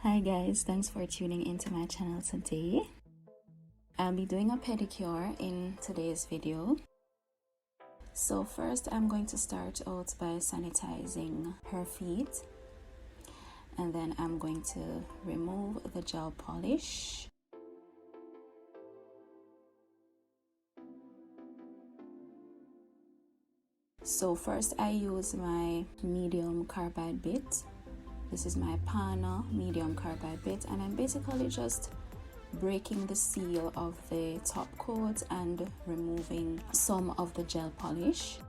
Hi guys, thanks for tuning into my channel today. I'll be doing a pedicure in today's video. So first I'm going to start out by sanitizing her feet, and then I'm going to remove the gel polish. So first I use my medium carbide bit. This is my Pana medium carbide bit, and I'm basically just breaking the seal of the top coat and removing some of the gel polish.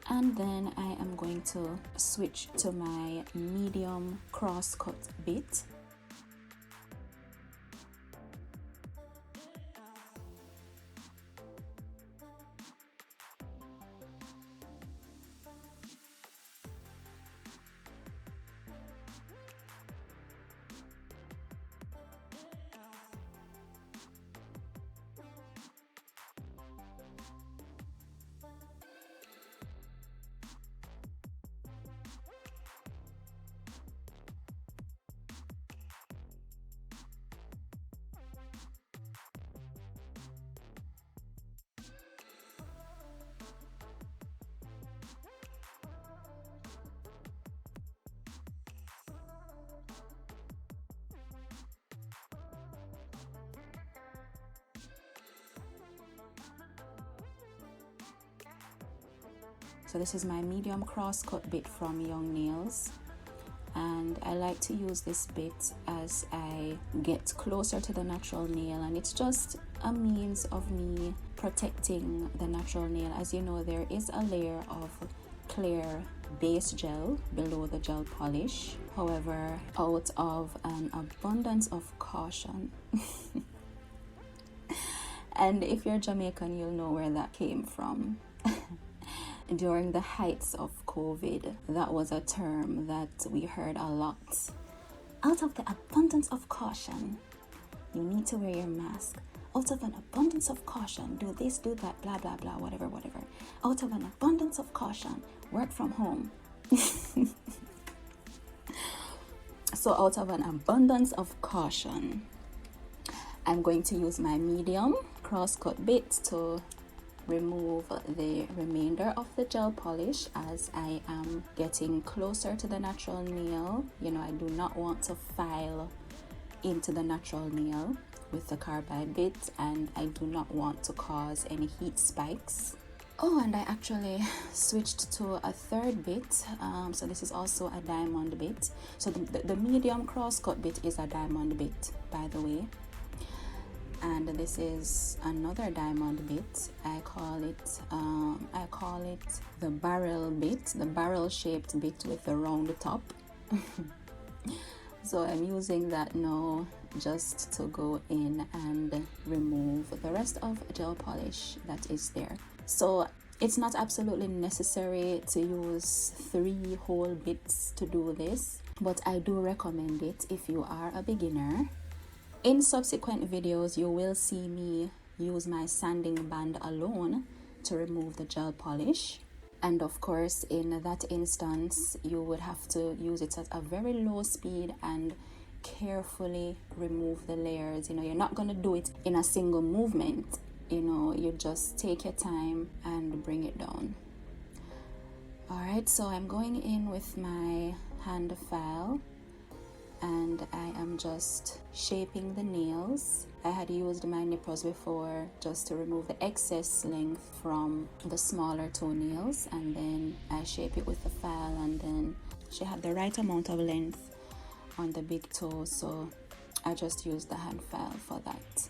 And then I am going to switch to my medium cross-cut bit. So this is my medium cross-cut bit from Young Nails, and I like to use this bit as I get closer to the natural nail, and it's just a means of me protecting the natural nail. As you know, there is a layer of clear base gel below the gel polish. However, out of an abundance of caution and if you're Jamaican, you'll know where that came from. During the heights of COVID, that was a term that we heard a lot. Out of the abundance of caution, you need to wear your mask. Out of an abundance of caution, do this, do that, blah, blah, blah, whatever, whatever. Out of an abundance of caution, work from home. So out of an abundance of caution, I'm going to use my medium cross-cut bit to remove the remainder of the gel polish as I am getting closer to the natural nail. You know, I do not want to file into the natural nail with the carbide bit, and I do not want to cause any heat spikes. Oh, and I actually switched to a third bit. So this is also a diamond bit. So the medium cross-cut bit is a diamond bit, by the way. And this is another diamond bit. I call it the barrel bit, the barrel shaped bit with the round top. So I'm using that now just to go in and remove the rest of gel polish that is there. So it's not absolutely necessary to use 3 whole bits to do this, but I do recommend it if you are a beginner. In subsequent videos, you will see me use my sanding band alone to remove the gel polish. And of course, in that instance, you would have to use it at a very low speed and carefully remove the layers. You know, you're not going to do it in a single movement. You know, you just take your time and bring it down. Alright, so I'm going in with my hand file, and I am just shaping the nails. I had used my nippers before just to remove the excess length from the smaller toenails, and then I shape it with the file, and then she had the right amount of length on the big toe, so I just used the hand file for that.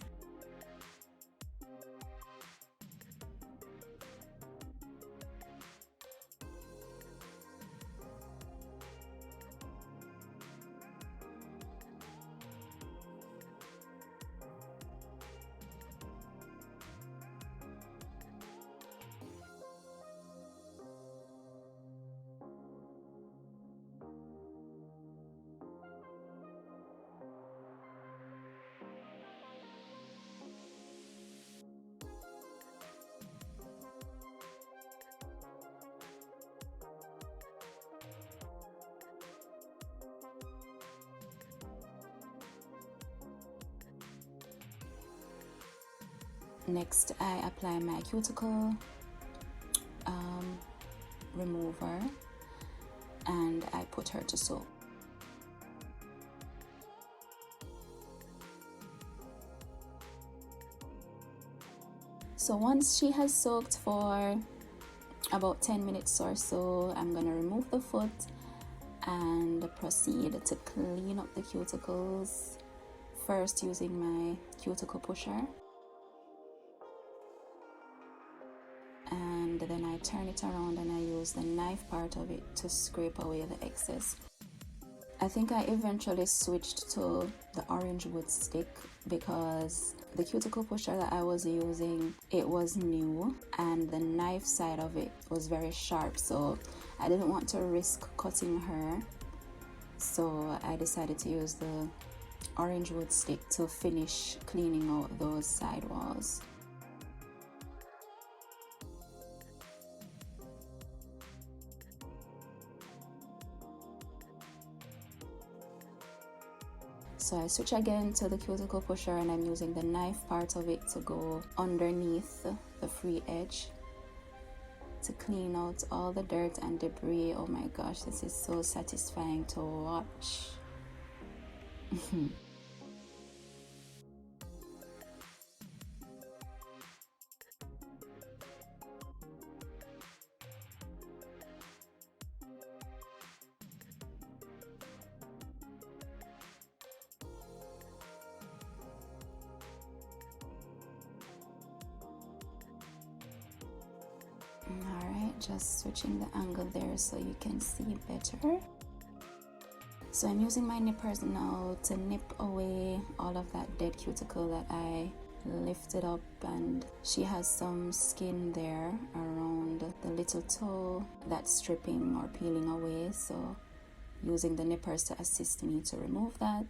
Next, I apply my cuticle remover and I put her to soak. So once she has soaked for about 10 minutes or so, I'm gonna remove the foot and proceed to clean up the cuticles, first using my cuticle pusher, and then I turn it around and I use the knife part of it to scrape away the excess. I think I eventually switched to the orange wood stick because the cuticle pusher that I was using, it was new and the knife side of it was very sharp, so I didn't want to risk cutting her, so I decided to use the orange wood stick to finish cleaning out those side walls. So I switch again to the cuticle pusher and I'm using the knife part of it to go underneath the free edge to clean out all the dirt and debris. Oh my gosh, this is so satisfying to watch. Alright, just switching the angle there so you can see better. So I'm using my nippers now to nip away all of that dead cuticle that I lifted up, and she has some skin there around the little toe that's stripping or peeling away, so using the nippers to assist me to remove that.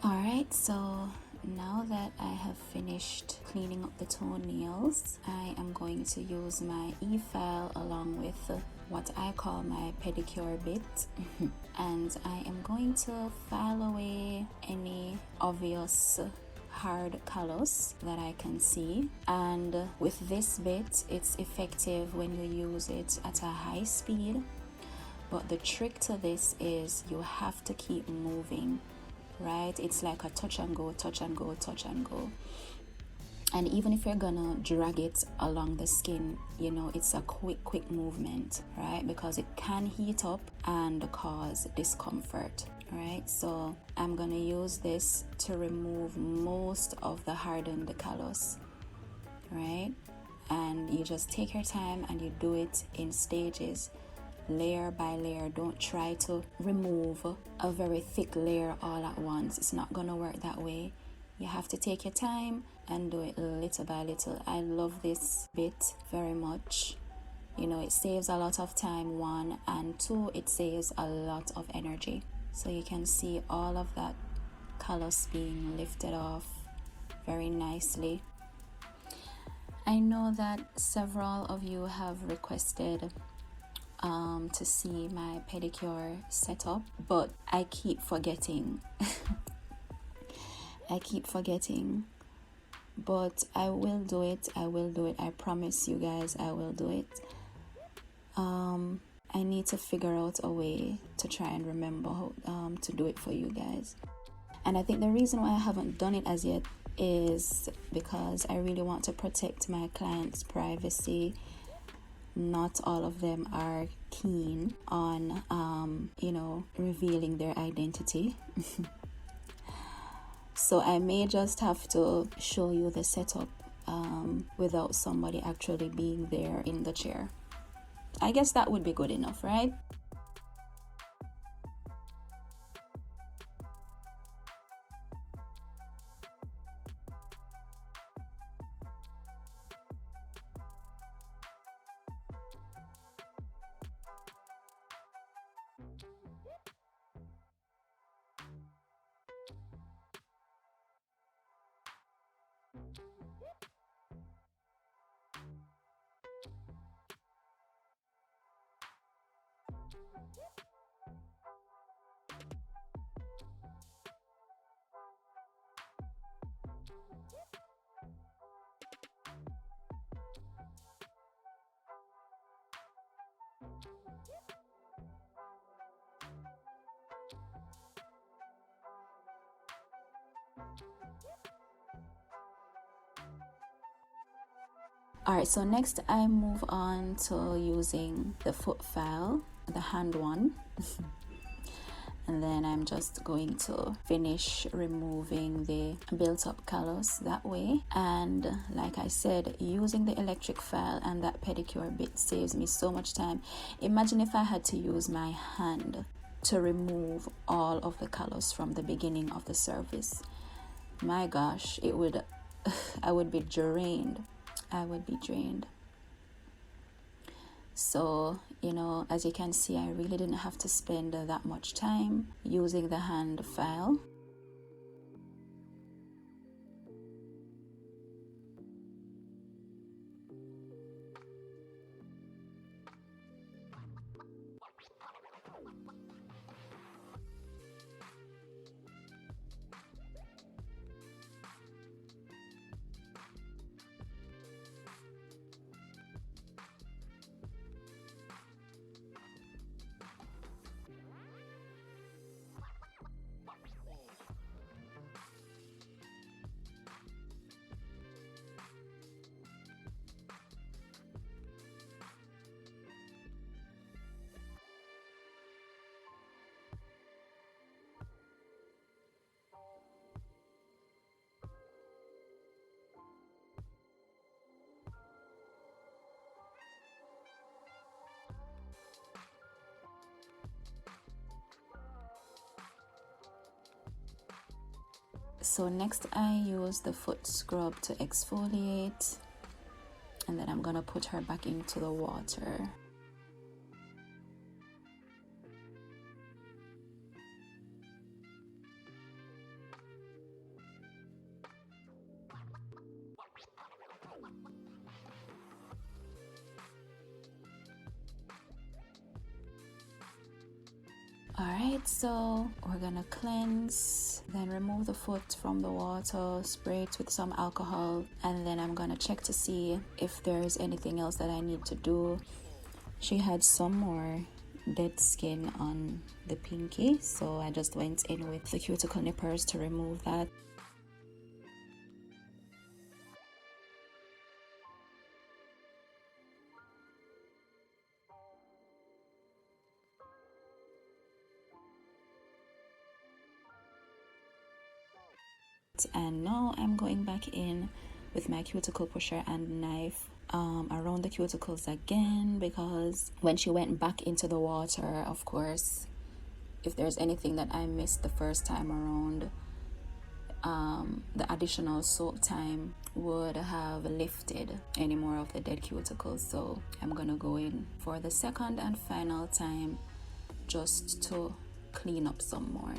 Alright, so now that I have finished cleaning up the toenails, I am going to use my e-file along with what I call my pedicure bit and I am going to file away any obvious hard callus that I can see. And with this bit, it's effective when you use it at a high speed, but the trick to this is you have to keep moving, right? It's like a touch and go, touch and go, touch and go. And even if you're gonna drag it along the skin, you know, it's a quick movement, right? Because it can heat up and cause discomfort, right? So I'm gonna use this to remove most of the hardened callus, right? And you just take your time and you do it in stages, layer by layer. Don't try to remove a very thick layer all at once. It's not gonna work that way. You have to take your time and do it little by little. I love this bit very much. You know, it saves a lot of time, one, and two, it saves a lot of energy. So you can see all of that callus being lifted off very nicely. I know that several of you have requested to see my pedicure setup, but I keep forgetting. But I will do it. I promise you guys, I will do it. I need to figure out a way to try and remember how to do it for you guys. And I think the reason why I haven't done it as yet is because I really want to protect my clients' privacy. Not all of them are keen on you know, revealing their identity. So I may just have to show you the setup without somebody actually being there in the chair. I guess that would be good enough, right? Alright, so next I move on to using the foot file, the hand one. And then I'm just going to finish removing the built up callus that way. And like I said, using the electric file and that pedicure bit saves me so much time. Imagine if I had to use my hand to remove all of the callus from the beginning of the service. My gosh, it would I would be drained. So, you know, as you can see, I really didn't have to spend that much time using the hand file. So next I use the foot scrub to exfoliate, and then I'm gonna put her back into the water. Alright, so we're gonna cleanse, then remove the foot from the water, spray it with some alcohol, and then I'm gonna check to see if there's anything else that I need to do. She had some more dead skin on the pinky, so I just went in with the cuticle nippers to remove that. And now I'm going back in with my cuticle pusher and knife around the cuticles again, because when she went back into the water, of course, if there's anything that I missed the first time around, the additional soak time would have lifted any more of the dead cuticles. So I'm gonna go in for the second and final time just to clean up some more.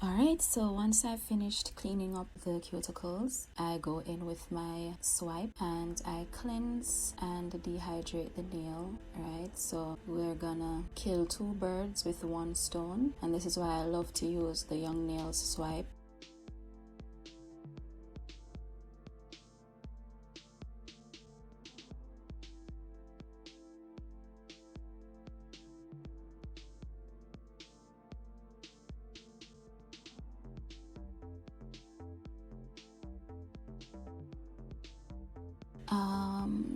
Alright, so once I've finished cleaning up the cuticles, I go in with my swipe and I cleanse and dehydrate the nail, right? So we're gonna kill two birds with one stone, and this is why I love to use the Young Nails swipe.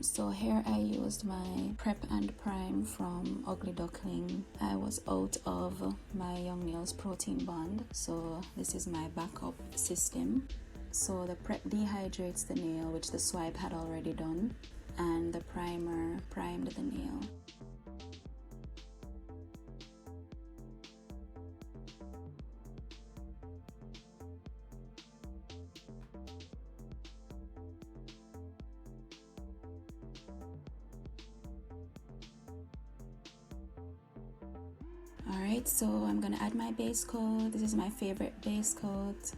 So here I used my Prep and Prime from Ugly Duckling. I was out of my Young Nails Protein Bond, so this is my backup system. So the Prep dehydrates the nail, which the swipe had already done, and the primer primed the nail. Alright, so I'm gonna add my base coat. This is my favorite base coat.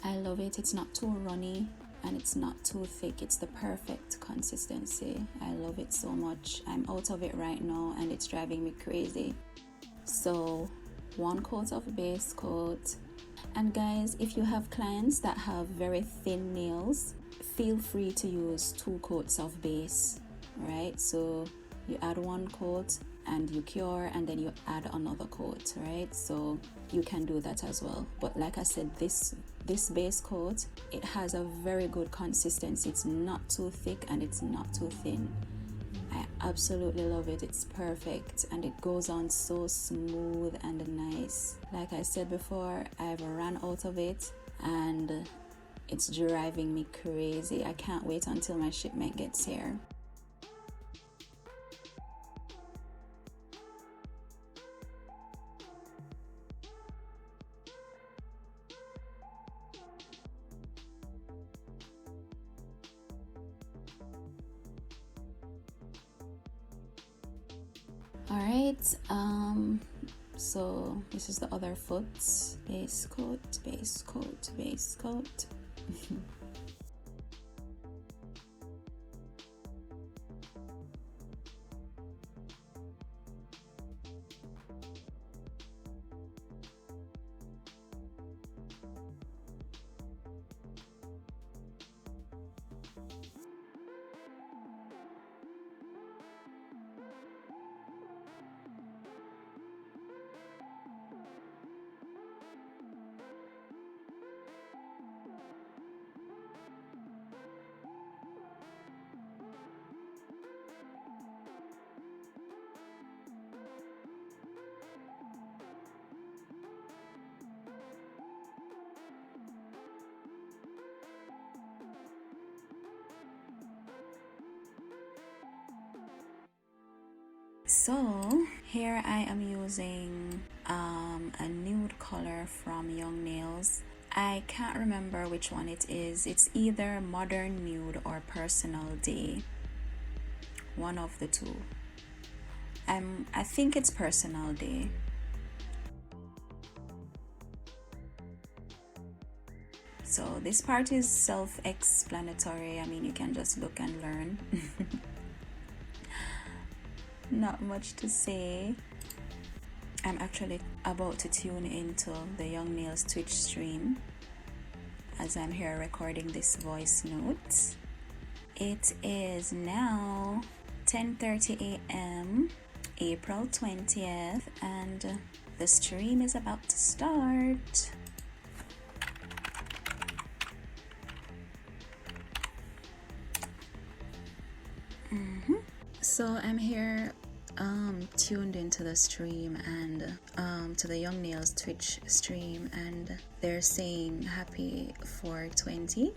I love it. It's not too runny and it's not too thick. It's the perfect consistency. I love it so much. I'm out of it right now and it's driving me crazy. So 1 coat of base coat. And guys, if you have clients that have very thin nails, feel free to use 2 coats of base, right? So you add 1 coat and you cure, and then you add another coat, right? So you can do that as well. But like I said, this base coat, it has a very good consistency. It's not too thick and it's not too thin. I absolutely love it. It's perfect and it goes on so smooth and nice. Like I said before, I've ran out of it and it's driving me crazy. I can't wait until my shipment gets here. Alright, so this is the other foot. Base coat, base coat, base coat. So here I am using a nude color from Young Nails. I can't remember which one it is. It's either Modern Nude or Personal Day, one of the two. I think it's Personal Day. So this part is self-explanatory. I mean, you can just look and learn. Not much to say. I'm actually about to tune into the Young Nails Twitch stream as I'm here recording this voice note. It is now 10:30 a.m. April 20th, and the stream is about to start. So I'm here tuned into the stream and to the Young Nails Twitch stream, and they're saying happy 420.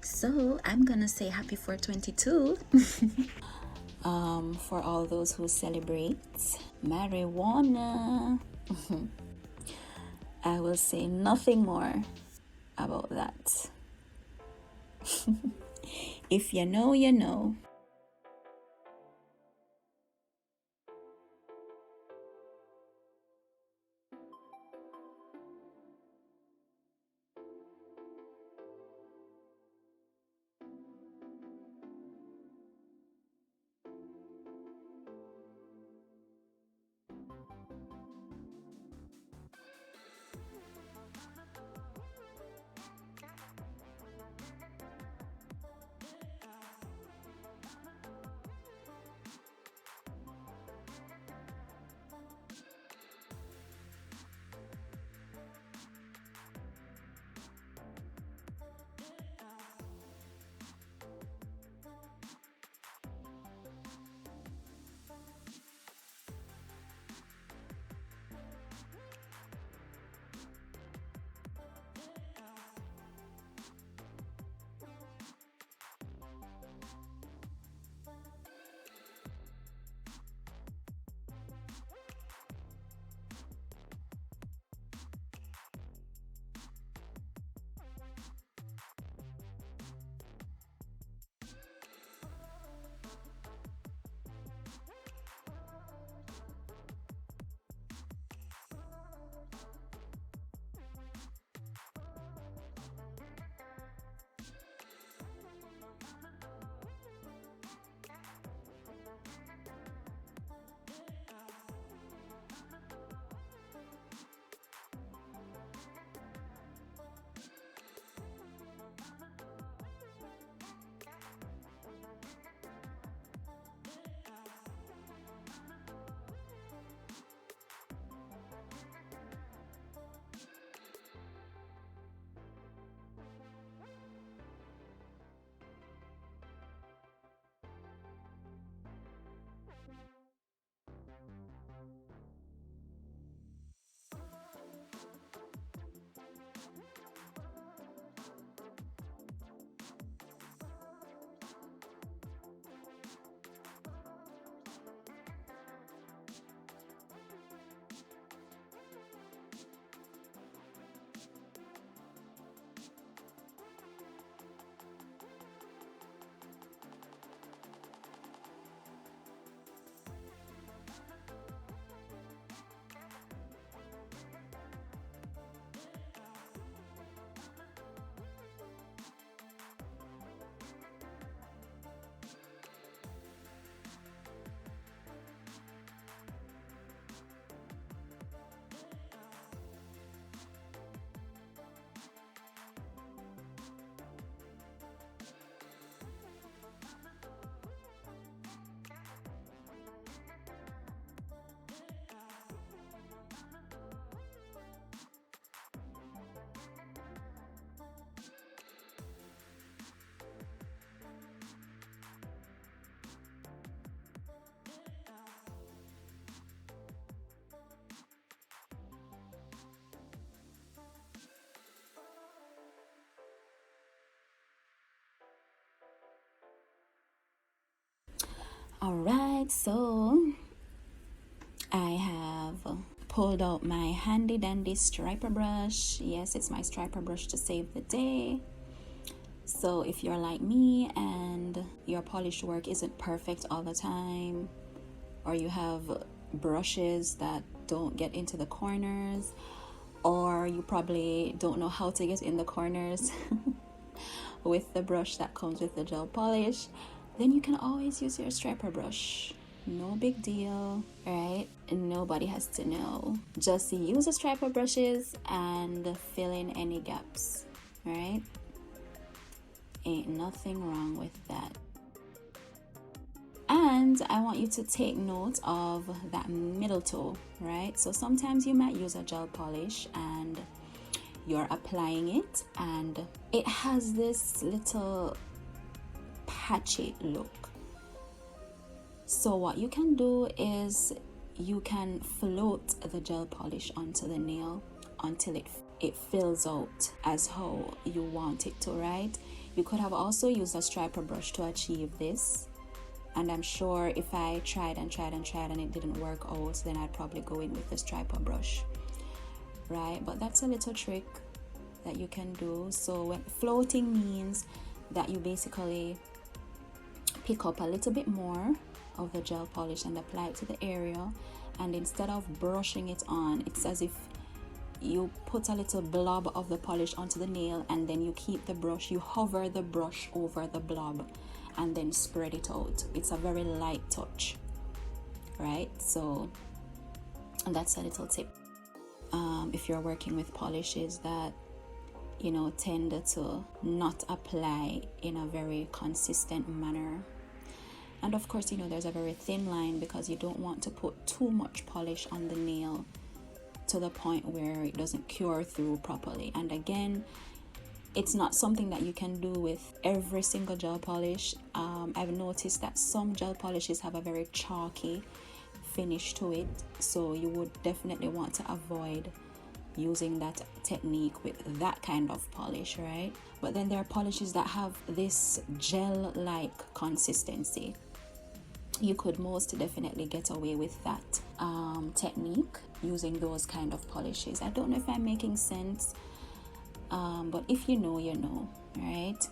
So I'm gonna say happy 420 too. For all those who celebrate marijuana. I will say nothing more about that. If you know, you know. Alright, so I have pulled out my handy dandy striper brush. Yes, it's my striper brush to save the day. So if you're like me and your polish work isn't perfect all the time, or you have brushes that don't get into the corners, or you probably don't know how to get in the corners with the brush that comes with the gel polish, then you can always use your striper brush. No big deal, right? Nobody has to know. Just use the striper brushes and fill in any gaps, right? Ain't nothing wrong with that. And I want you to take note of that middle toe, right? So sometimes you might use a gel polish and you're applying it and it has this little patchy look. So what you can do is you can float the gel polish onto the nail until it fills out as how you want it to, right? You could have also used a striper brush to achieve this. And I'm sure if I tried and it didn't work out, then I'd probably go in with the striper brush, right? But that's a little trick that you can do. So when floating means that you basically pick up a little bit more of the gel polish and apply it to the area, and instead of brushing it on, it's as if you put a little blob of the polish onto the nail, and then you keep the brush, you hover the brush over the blob and then spread it out. It's a very light touch, right? So that's a little tip if you're working with polishes that tend to not apply in a very consistent manner. And of course, there's a very thin line, because you don't want to put too much polish on the nail to the point where it doesn't cure through properly. And again, it's not something that you can do with every single gel polish. I've noticed that some gel polishes have a very chalky finish to it, so you would definitely want to avoid using that technique with that kind of polish, right? But then there are polishes that have this gel-like consistency. You could most definitely get away with that technique using those kind of polishes. I don't know if I'm making sense, but if you know, you know, right?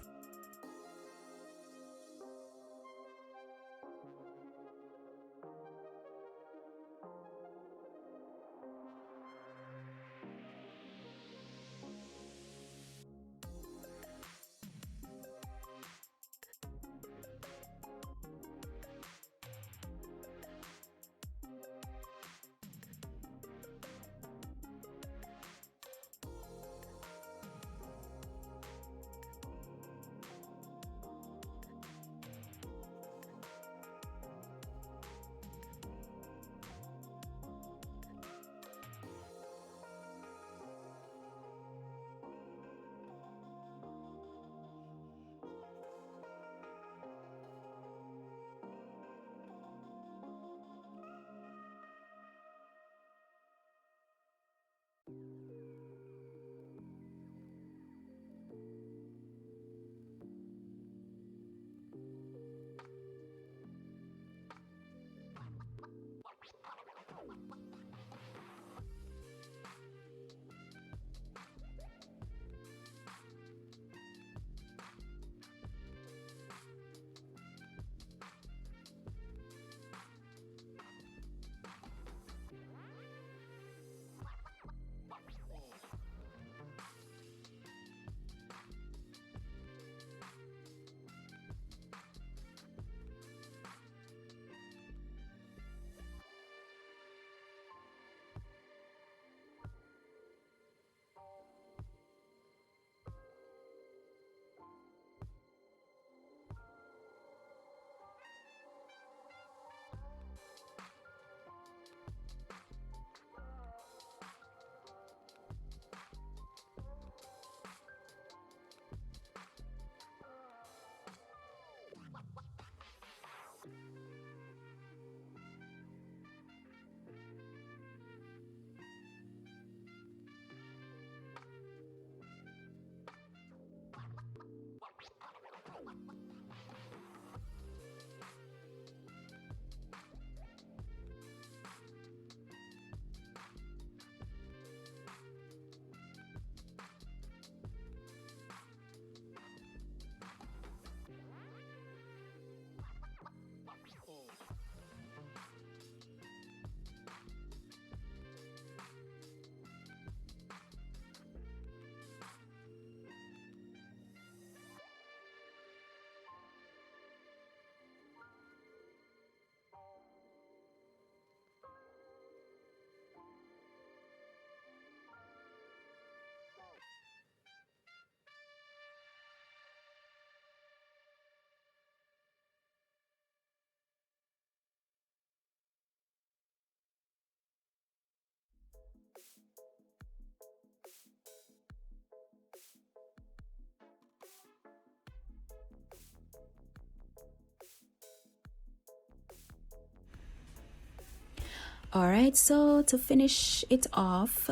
All right, so to finish it off,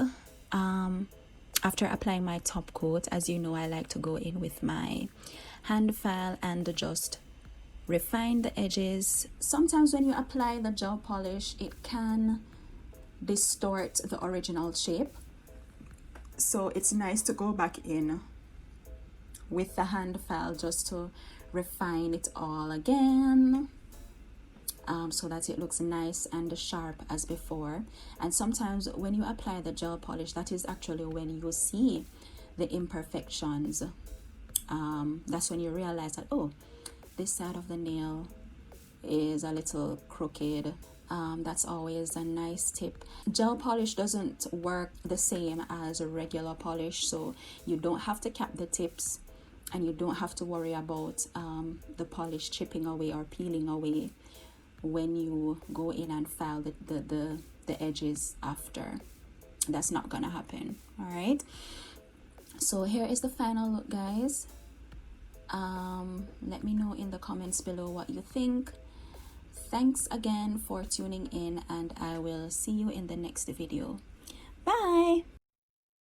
after applying my top coat, as you know, I like to go in with my hand file and just refine the edges. Sometimes when you apply the gel polish, it can distort the original shape, so it's nice to go back in with the hand file just to refine it all again, so that it looks nice and sharp as before. And sometimes when you apply the gel polish, that is actually when you see the imperfections. That's when you realize that, oh, this side of the nail is a little crooked. That's always a nice tip. Gel polish doesn't work the same as a regular polish, so you don't have to cap the tips, and you don't have to worry about the polish chipping away or peeling away when you go in and file the edges after. That's not gonna happen. All right, so here is the final look, guys. Let me know in the comments below what you think. Thanks again for tuning in, and I will see you in the next video. Bye.